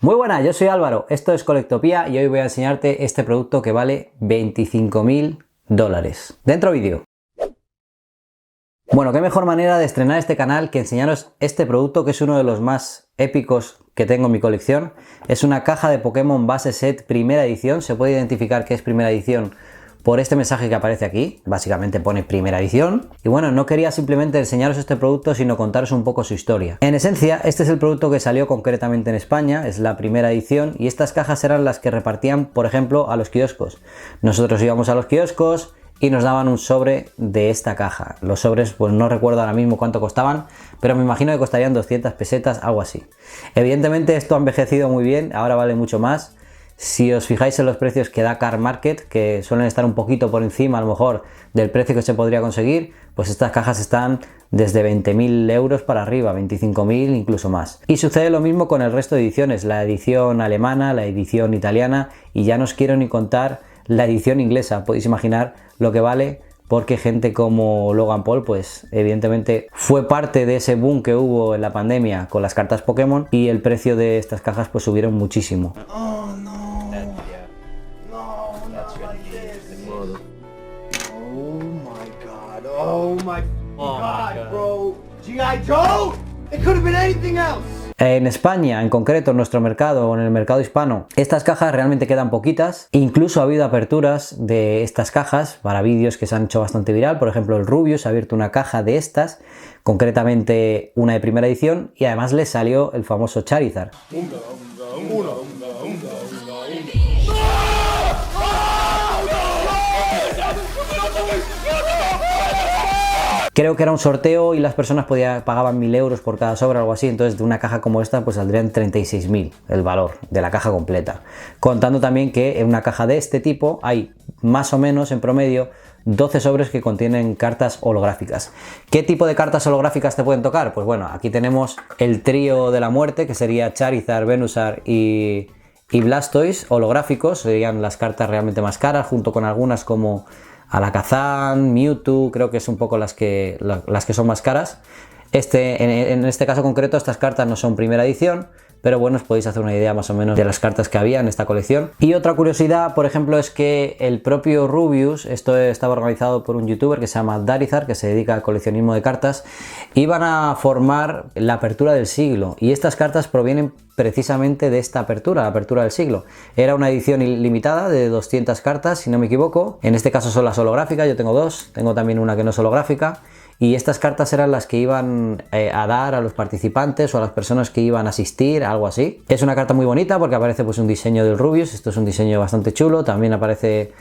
Muy buenas, yo soy Álvaro, esto es Colectopía y hoy voy a enseñarte este producto que vale $25.000. Dentro vídeo. Bueno, qué mejor manera de estrenar este canal que enseñaros este producto, que es uno de los más épicos que tengo en mi colección. Es una caja de Pokémon base set primera edición. Se puede identificar que es primera edición por este mensaje que aparece aquí, básicamente pone primera edición. Y bueno, no quería simplemente enseñaros este producto, sino contaros un poco su historia. En esencia, este es el producto que salió concretamente en España, es la primera edición, y estas cajas eran las que repartían, por ejemplo, a los kioscos. Nosotros íbamos a los kioscos y nos daban un sobre de esta caja. Los sobres, pues no recuerdo ahora mismo cuánto costaban, pero me imagino que costarían 200 pesetas, algo así. Evidentemente esto ha envejecido muy bien, ahora vale mucho más. Si os fijáis en los precios que da Car Market, que suelen estar un poquito por encima a lo mejor del precio que se podría conseguir, pues estas cajas están desde 20.000 euros para arriba, 25.000 incluso más. Y sucede lo mismo con el resto de ediciones, la edición alemana, la edición italiana, y ya no os quiero ni contar la edición inglesa. Podéis imaginar lo que vale, porque gente como Logan Paul, pues evidentemente fue parte de ese boom que hubo en la pandemia con las cartas Pokémon, y el precio de estas cajas pues subieron muchísimo. Oh no. Oh my god, bro. G.I. Joe? It could have been anything else. En España, en concreto en nuestro mercado o en el mercado hispano, estas cajas realmente quedan poquitas. Incluso ha habido aperturas de estas cajas para vídeos que se han hecho bastante viral. Por ejemplo, el Rubius ha abierto una caja de estas, concretamente una de primera edición, y además le salió el famoso Charizard. Creo que era un sorteo y las personas pagaban 1.000 euros por cada sobre o algo así. Entonces de una caja como esta pues saldrían 36.000 el valor de la caja completa. Contando también que en una caja de este tipo hay más o menos en promedio 12 sobres que contienen cartas holográficas. ¿Qué tipo de cartas holográficas te pueden tocar? Pues bueno, aquí tenemos el trío de la muerte, que sería Charizard, Venusaur y Blastoise holográficos. Serían las cartas realmente más caras, junto con algunas como Alakazam, Mewtwo, creo que es un poco las que son más caras. En este caso concreto, estas cartas no son primera edición, pero bueno, os podéis hacer una idea más o menos de las cartas que había en esta colección. Y otra curiosidad, por ejemplo, es que el propio Rubius, esto estaba organizado por un youtuber que se llama Darizar, que se dedica al coleccionismo de cartas, iban a formar la apertura del siglo, y estas cartas provienen precisamente de esta apertura, la apertura del siglo. Era una edición limitada de 200 cartas, si no me equivoco. En este caso son las holográficas, yo tengo dos, tengo también una que no es holográfica. Y estas cartas eran las que iban a dar a los participantes o a las personas que iban a asistir, algo así. Es una carta muy bonita porque aparece pues un diseño del Rubius, esto es un diseño bastante chulo. También aparece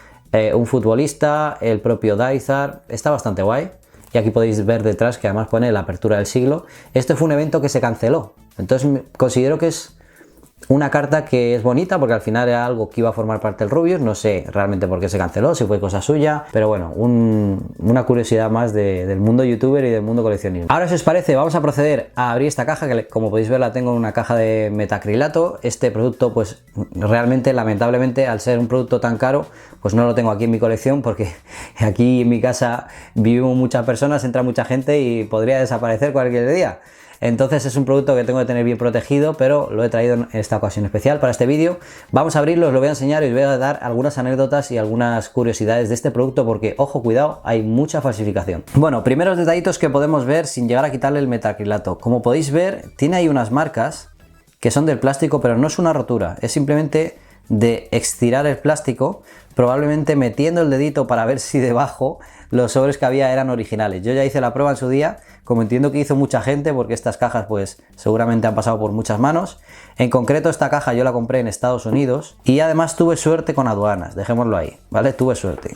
un futbolista, el propio Darizar, está bastante guay. Y aquí podéis ver detrás que además pone la apertura del siglo. Este fue un evento que se canceló, entonces considero que es una carta que es bonita porque al final era algo que iba a formar parte del Rubius. No sé realmente por qué se canceló, si fue cosa suya, pero bueno, una curiosidad más del mundo youtuber y del mundo coleccionismo. Ahora, si os parece, vamos a proceder a abrir esta caja, que como podéis ver la tengo en una caja de metacrilato. Este producto pues realmente, lamentablemente, al ser un producto tan caro, pues no lo tengo aquí en mi colección, porque aquí en mi casa vivimos muchas personas, entra mucha gente y podría desaparecer cualquier día. Entonces es un producto que tengo que tener bien protegido, pero lo he traído en esta ocasión especial para este vídeo. Vamos a abrirlo, os lo voy a enseñar y os voy a dar algunas anécdotas y algunas curiosidades de este producto, porque, ojo, cuidado, hay mucha falsificación. Bueno, primeros detallitos que podemos ver sin llegar a quitarle el metacrilato. Como podéis ver, tiene ahí unas marcas que son del plástico, pero no es una rotura, es simplemente de estirar el plástico, probablemente metiendo el dedito para ver si debajo los sobres que había eran originales. Yo ya hice la prueba en su día, como entiendo que hizo mucha gente, porque estas cajas pues seguramente han pasado por muchas manos. En concreto esta caja yo la compré en Estados Unidos y además tuve suerte con aduanas, dejémoslo ahí, ¿vale? Tuve suerte.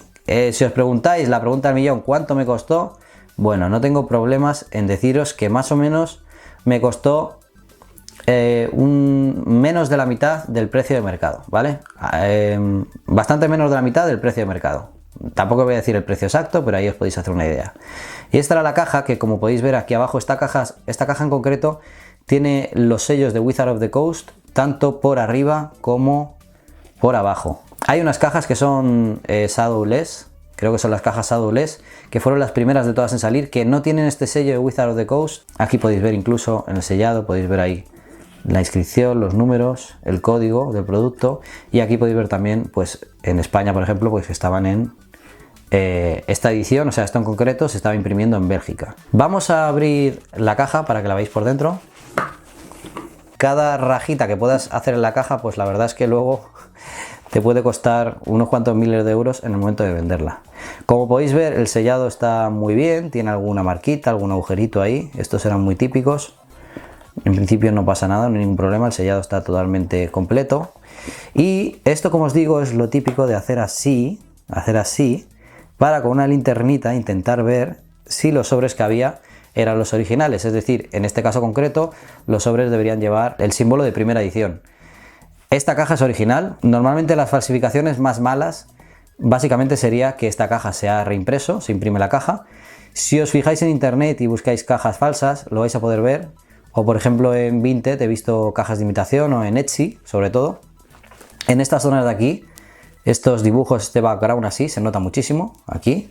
Si os preguntáis, la pregunta del millón, ¿cuánto me costó? Bueno, no tengo problemas en deciros que más o menos me costó menos de la mitad del precio de mercado, ¿vale? Bastante menos de la mitad del precio de mercado. Tampoco voy a decir el precio exacto, pero ahí os podéis hacer una idea. Y esta era la caja, que como podéis ver aquí abajo, esta caja en concreto tiene los sellos de Wizard of the Coast tanto por arriba como por abajo. Hay unas cajas que son Shadowless, creo que son las cajas Shadowless, que fueron las primeras de todas en salir, que no tienen este sello de Wizard of the Coast. Aquí podéis ver incluso en el sellado, podéis ver ahí la inscripción, los números, el código del producto, y aquí podéis ver también, pues en España, por ejemplo, pues estaban en esta edición, o sea, esto en concreto se estaba imprimiendo en Bélgica. Vamos a abrir la caja para que la veáis por dentro. Cada rajita que puedas hacer en la caja, pues la verdad es que luego te puede costar unos cuantos miles de euros en el momento de venderla. Como podéis ver, el sellado está muy bien, tiene alguna marquita, algún agujerito ahí, estos eran muy típicos. En principio no pasa nada, no hay ningún problema, el sellado está totalmente completo. Y esto, como os digo, es lo típico de hacer así, para con una linternita intentar ver si los sobres que había eran los originales. Es decir, en este caso concreto, los sobres deberían llevar el símbolo de primera edición. Esta caja es original. Normalmente las falsificaciones más malas, básicamente sería que esta caja se ha reimpreso, se imprime la caja. Si os fijáis en internet y buscáis cajas falsas, lo vais a poder ver. O por ejemplo en Vinted he visto cajas de imitación, o en Etsy sobre todo. En estas zonas de aquí, estos dibujos, este background así, se nota muchísimo aquí.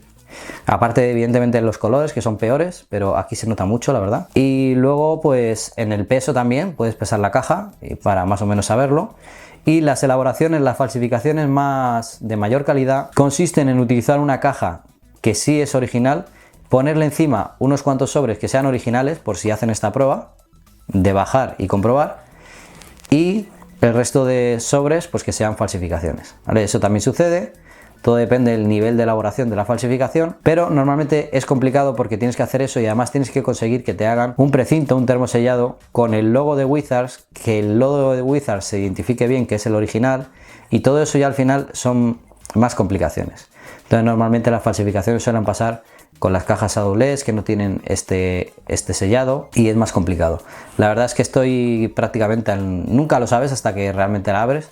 Aparte, evidentemente, en los colores, que son peores, pero aquí se nota mucho, la verdad. Y luego, pues, en el peso también, puedes pesar la caja para más o menos saberlo. Y las elaboraciones, las falsificaciones de mayor calidad, consisten en utilizar una caja que sí es original, ponerle encima unos cuantos sobres que sean originales, por si hacen esta prueba, de bajar y comprobar, y el resto de sobres, pues que sean falsificaciones, ¿vale? Eso también sucede. Todo depende del nivel de elaboración de la falsificación, pero normalmente es complicado porque tienes que hacer eso y además tienes que conseguir que te hagan un precinto, un termosellado con el logo de Wizards, que el logo de Wizards se identifique bien que es el original, y todo eso ya al final son más complicaciones. Entonces normalmente las falsificaciones suelen pasar con las cajas a doblez que no tienen este sellado y es más complicado. La verdad es que estoy prácticamente, nunca lo sabes hasta que realmente la abres,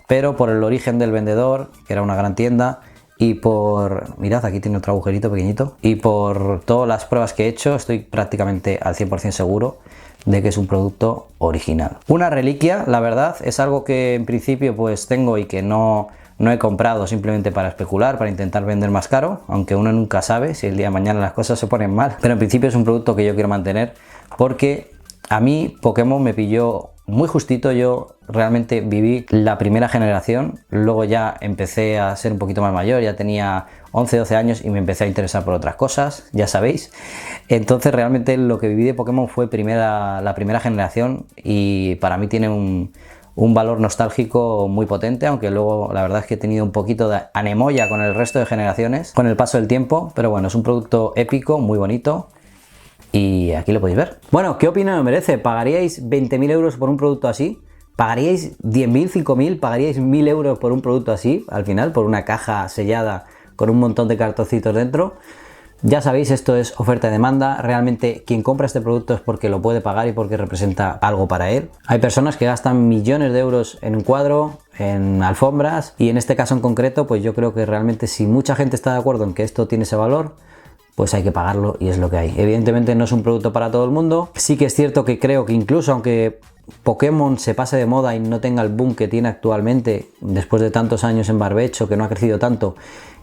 pero por el origen del vendedor, que era una gran tienda, y por, mirad, aquí tiene otro agujerito pequeñito, y por todas las pruebas que he hecho, estoy prácticamente al 100% seguro de que es un producto original. Una reliquia, la verdad, es algo que en principio pues tengo y que no he comprado simplemente para especular, para intentar vender más caro, aunque uno nunca sabe si el día de mañana las cosas se ponen mal, pero en principio es un producto que yo quiero mantener porque a mí Pokémon me pilló muy justito. Yo realmente viví la primera generación, luego ya empecé a ser un poquito más mayor, ya tenía 11, 12 años y me empecé a interesar por otras cosas, ya sabéis. Entonces realmente lo que viví de Pokémon fue la primera generación y para mí tiene un valor nostálgico muy potente, aunque luego la verdad es que he tenido un poquito de anemoya con el resto de generaciones con el paso del tiempo, pero bueno, es un producto épico, muy bonito. Y aquí lo podéis ver. Bueno, ¿qué opinión me merece? ¿Pagaríais 20.000 euros por un producto así? ¿Pagaríais 10.000, 5.000? ¿Pagaríais 1.000 euros por un producto así? Al final, por una caja sellada con un montón de cartoncitos dentro. Ya sabéis, esto es oferta y demanda. Realmente quien compra este producto es porque lo puede pagar y porque representa algo para él. Hay personas que gastan millones de euros en un cuadro, en alfombras, y en este caso en concreto, pues yo creo que realmente si mucha gente está de acuerdo en que esto tiene ese valor, pues hay que pagarlo y es lo que hay. Evidentemente no es un producto para todo el mundo. Sí que es cierto que creo que incluso aunque Pokémon se pase de moda y no tenga el boom que tiene actualmente, después de tantos años en barbecho, que no ha crecido tanto,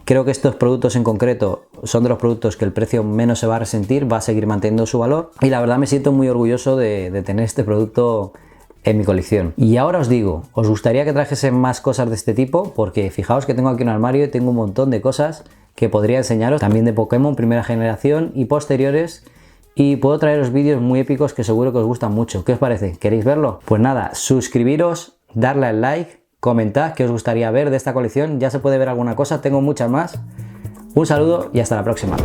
creo que estos productos en concreto son de los productos que el precio menos se va a resentir, va a seguir manteniendo su valor. Y la verdad me siento muy orgulloso de tener este producto en mi colección. Y ahora os digo, ¿os gustaría que trajese más cosas de este tipo? Porque fijaos que tengo aquí un armario y tengo un montón de cosas que podría enseñaros, también de Pokémon primera generación y posteriores, y puedo traeros vídeos muy épicos que seguro que os gustan mucho. ¿Qué os parece? ¿Queréis verlo? Pues nada, suscribiros, darle al like, comentad qué os gustaría ver de esta colección. Ya se puede ver alguna cosa, tengo muchas más. Un saludo y hasta la próxima.